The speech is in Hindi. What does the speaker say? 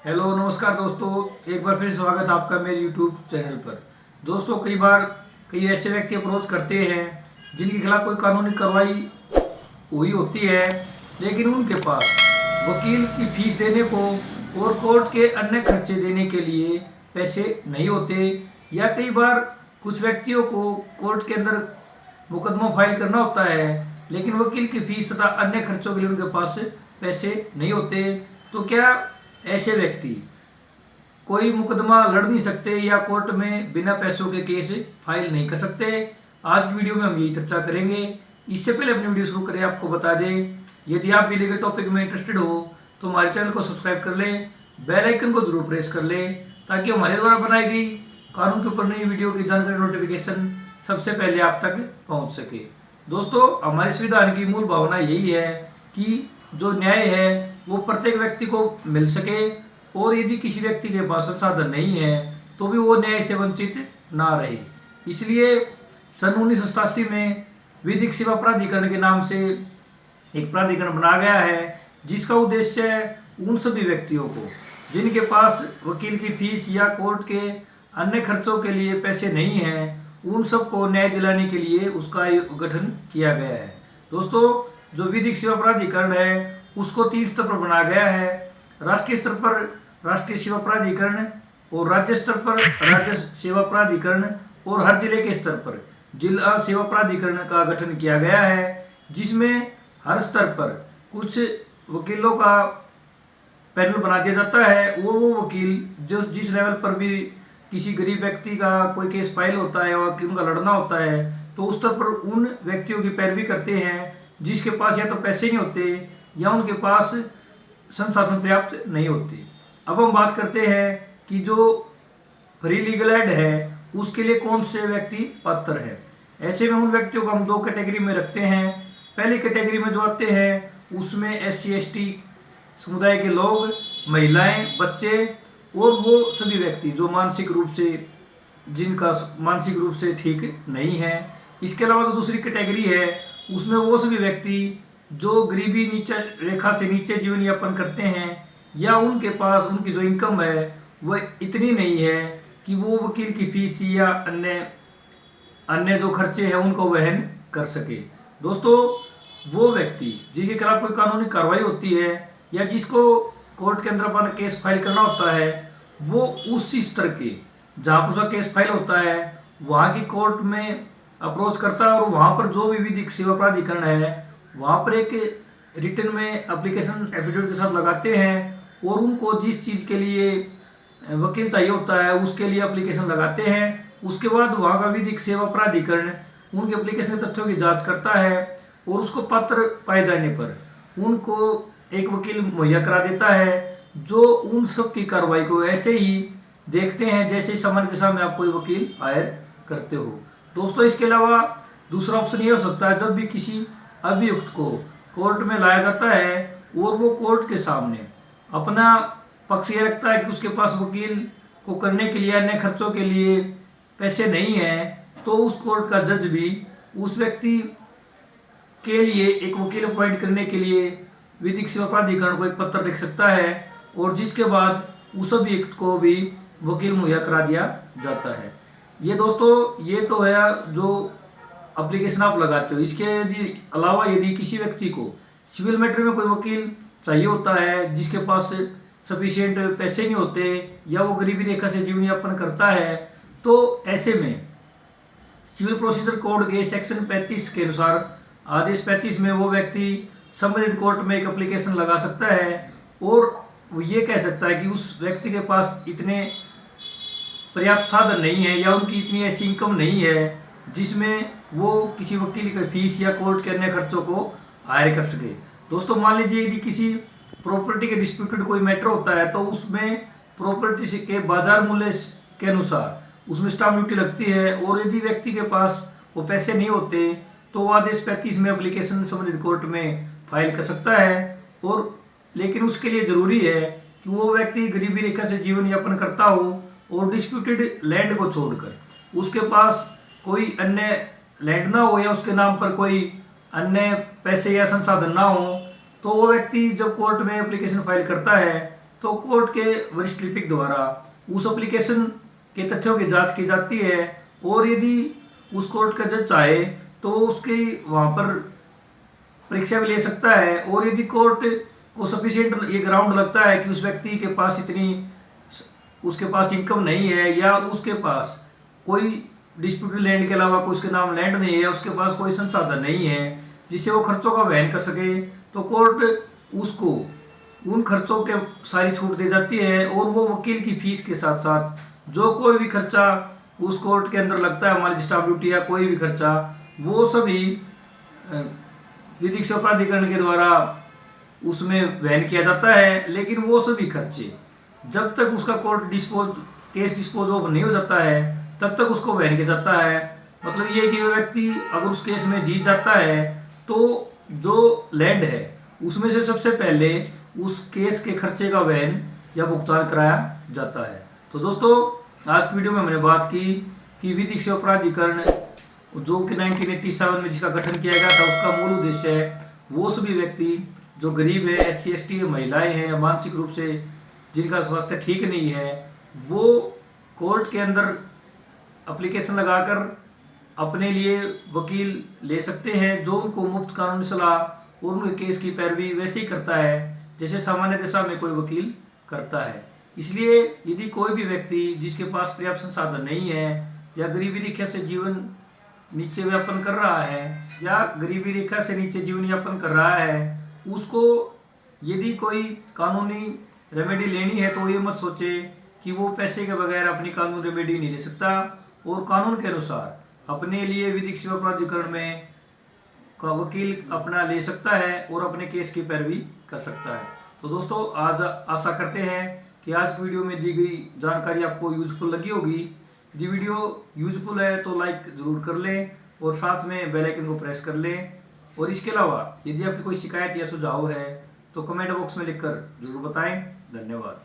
हेलो नमस्कार दोस्तों, एक बार फिर स्वागत है आपका मेरे यूट्यूब चैनल पर। दोस्तों, कई बार कई ऐसे व्यक्ति अप्रोच करते हैं जिनके खिलाफ कोई कानूनी कार्रवाई हुई होती है, लेकिन उनके पास वकील की फीस देने को और कोर्ट के अन्य खर्चे देने के लिए पैसे नहीं होते। या कई बार कुछ व्यक्तियों को कोर्ट के अंदर मुकदमा फाइल करना होता है, लेकिन वकील की फीस तथा अन्य खर्चों के लिए उनके पास पैसे नहीं होते। तो क्या ऐसे व्यक्ति कोई मुकदमा लड़ नहीं सकते या कोर्ट में बिना पैसों के केस फाइल नहीं कर सकते? आज की वीडियो में हम यही चर्चा करेंगे। इससे पहले अपनी वीडियो शुरू करें, आपको बता दें, यदि आप भी लीगल टॉपिक में इंटरेस्टेड हो तो हमारे चैनल को सब्सक्राइब कर लें, बेल आइकन को जरूर प्रेस कर लें ताकि हमारे द्वारा बनाई गई कानून के ऊपर नई वीडियो की जानकारी नोटिफिकेशन सबसे पहले आप तक पहुंच सके। दोस्तों, हमारे संविधान की मूल भावना यही है कि जो न्याय है वो प्रत्येक व्यक्ति को मिल सके, और यदि किसी व्यक्ति के पास संसाधन नहीं है तो भी वो न्याय से वंचित ना रहे। इसलिए सन 1987 में विधिक सेवा प्राधिकरण के नाम से एक प्राधिकरण बनाया गया है, जिसका उद्देश्य है उन सभी व्यक्तियों को जिनके पास वकील की फीस या कोर्ट के अन्य खर्चों के लिए पैसे नहीं हैं, उन सबको न्याय दिलाने के लिए उसका गठन किया गया है। दोस्तों, जो विधिक सेवा प्राधिकरण है उसको 3 स्तर पर बनाया गया है। राष्ट्रीय स्तर पर राष्ट्रीय सेवा प्राधिकरण, और राज्य स्तर पर राज्य सेवा प्राधिकरण, और हर जिले के स्तर पर जिला सेवा प्राधिकरण का गठन किया गया है, जिसमें हर स्तर पर कुछ वकीलों का पैनल बना दिया जाता है। और वो वकील जो जिस लेवल पर भी किसी गरीब व्यक्ति का कोई केस फाइल होता है और उनका लड़ना होता है, तो उस स्तर पर उन व्यक्तियों की पैरवी करते हैं जिसके पास या तो पैसे नहीं होते या उनके पास संसाधन पर्याप्त नहीं होते। अब हम बात करते हैं कि जो फ्री लीगल एड है उसके लिए कौन से व्यक्ति पात्र है। ऐसे में उन व्यक्तियों को हम 2 कैटेगरी में रखते हैं। पहली कैटेगरी में जो आते हैं उसमें SC/ST समुदाय के लोग, महिलाएं, बच्चे और वो सभी व्यक्ति जो मानसिक रूप से जिनका मानसिक रूप से ठीक नहीं है। इसके अलावा जो दूसरी कैटेगरी है उसमें वो सभी व्यक्ति जो गरीबी नीचे रेखा से नीचे जीवन यापन करते हैं, या उनके पास उनकी जो इनकम है वह इतनी नहीं है कि वो वकील की फीस या अन्य जो खर्चे हैं उनको वहन कर सके। दोस्तों, वो व्यक्ति जिसके खिलाफ कोई कानूनी कार्रवाई होती है या जिसको कोर्ट के अंदर अपना केस फाइल करना होता है, वो उसी स्तर के जहाँ पर उसका केस फाइल होता है वहाँ की कोर्ट में अप्रोच करता है, और वहाँ पर जो भी विधिक सेवा प्राधिकरण है वहाँ पर एक रिटन में एप्लीकेशन एफिडेविट के साथ लगाते हैं, और उनको जिस चीज़ के लिए वकील चाहिए होता है उसके लिए एप्लीकेशन लगाते हैं। उसके बाद वहाँ का विधिक सेवा प्राधिकरण उनके एप्लीकेशन के तथ्यों की जांच करता है, और उसको पात्र पाए जाने पर उनको एक वकील मुहैया करा देता है जो उन सब की कार्रवाई को ऐसे ही देखते हैं जैसे सामान्य के सामने आप कोई वकील हायर करते हो। दोस्तों, इसके अलावा दूसरा ऑप्शन ये हो सकता है जब भी किसी अभियुक्त को कोर्ट में लाया जाता है और वो कोर्ट के सामने अपना पक्ष ये रखता है कि उसके पास वकील को करने के लिए अन्य खर्चों के लिए पैसे नहीं हैं, तो उस कोर्ट का जज भी उस व्यक्ति के लिए एक वकील अपॉइंट करने के लिए विधिक सेवा प्राधिकरण को एक पत्र लिख सकता है, और जिसके बाद उस अभियुक्त को भी वकील मुहैया करा दिया जाता है। ये दोस्तों, ये तो है जो एप्लीकेशन आप लगाते हो। इसके अलावा यदि किसी व्यक्ति को सिविल मैटर में कोई वकील चाहिए होता है जिसके पास सफिशिएंट पैसे नहीं होते या वो गरीबी रेखा से जीवन यापन करता है, तो ऐसे में सिविल प्रोसीजर कोड के सेक्शन 35 के अनुसार आदेश 35 में वो व्यक्ति संबंधित कोर्ट में एक एप्लीकेशन लगा सकता है, और वो ये कह सकता है कि उस व्यक्ति के पास इतने पर्याप्त साधन नहीं है या उनकी इतनी ऐसी इनकम नहीं है जिसमें वो किसी वकील की फीस या कोर्ट के अन्य खर्चों को हायर कर सके। दोस्तों, मान लीजिए यदि किसी प्रॉपर्टी के डिस्प्यूटेड कोई मैटर होता है तो उसमें प्रॉपर्टी के बाजार मूल्य के अनुसार उसमें स्टाम्प ड्यूटी लगती है, और यदि व्यक्ति के पास वो पैसे नहीं होते तो वो आदेश 35 में एप्लीकेशन संबंधित कोर्ट में फाइल कर सकता है। और लेकिन उसके लिए जरूरी है कि वो व्यक्ति गरीबी रेखा से जीवन यापन करता हो और डिस्प्यूटेड लैंड को छोड़कर उसके पास कोई अन्य लैंड ना हो या उसके नाम पर कोई अन्य पैसे या संसाधन ना हो। तो वो व्यक्ति जब कोर्ट में एप्लीकेशन फाइल करता है तो कोर्ट के वरिष्ठ लिपिक द्वारा उस एप्लीकेशन के तथ्यों की जांच की जाती है और यदि उस कोर्ट का जज चाहे तो उसकी वहाँ पर परीक्षा भी ले सकता है। और यदि कोर्ट को सफिशिएंट ये ग्राउंड लगता है कि उस व्यक्ति के पास उसके पास इनकम नहीं है या उसके पास कोई डिस्प्यूटेड लैंड के अलावा कोई उसके नाम लैंड नहीं है, उसके पास कोई संसाधन नहीं है जिससे वो खर्चों का वहन कर सके, तो कोर्ट उसको उन खर्चों के सारी छूट दे जाती है और वो वकील की फीस के साथ साथ जो कोई भी खर्चा उस कोर्ट के अंदर लगता है, हमारी स्टाम्प ड्यूटी या कोई भी खर्चा, वो सभी विधिक सेवा प्राधिकरण के द्वारा उसमें वहन किया जाता है। लेकिन वो सभी खर्चे जब तक उसका कोर्ट केस डिस्पोज ऑफ नहीं हो जाता है तब तक उसको वहन किया जाता है। मतलब ये कि वो व्यक्ति अगर उस केस में जीत जाता है तो जो लैंड है उसमें से सबसे पहले उस केस के खर्चे का वहन या भुगतान कराया जाता है। तो दोस्तों आज की वीडियो में हमने बात की कि विधिक सेवा प्राधिकरण जो कि 1987 में जिसका गठन किया गया था उसका मूल उद्देश्य है वो सभी व्यक्ति जो गरीब है, SC ST है, महिलाएं हैं या मानसिक रूप से जिनका स्वास्थ्य ठीक नहीं है, वो कोर्ट के अंदर एप्लीकेशन लगाकर अपने लिए वकील ले सकते हैं जो उनको मुफ्त कानूनी सलाह और उनके केस की पैरवी वैसे ही करता है जैसे सामान्य दशा में कोई वकील करता है। इसलिए यदि कोई भी व्यक्ति जिसके पास पर्याप्त संसाधन नहीं है या गरीबी रेखा से जीवन नीचे व्यापन कर रहा है या गरीबी रेखा से नीचे जीवन यापन कर रहा है, उसको यदि कोई कानूनी रेमेडी लेनी है तो ये मत सोचे कि वो पैसे के बगैर अपनी कानूनी रेमेडी नहीं ले सकता और कानून के अनुसार अपने लिए विधिक सेवा प्राधिकरण में का वकील अपना ले सकता है और अपने केस की पैरवी कर सकता है। तो दोस्तों आज आशा करते हैं कि आज की वीडियो में दी गई जानकारी आपको यूजफुल लगी होगी। यदि वीडियो यूजफुल है तो लाइक ज़रूर कर लें और साथ में बेल आइकन को प्रेस कर लें। और इसके अलावा यदि आपकी कोई शिकायत या सुझाव है तो कमेंट बॉक्स में लिखकर जरूर बताएं। धन्यवाद।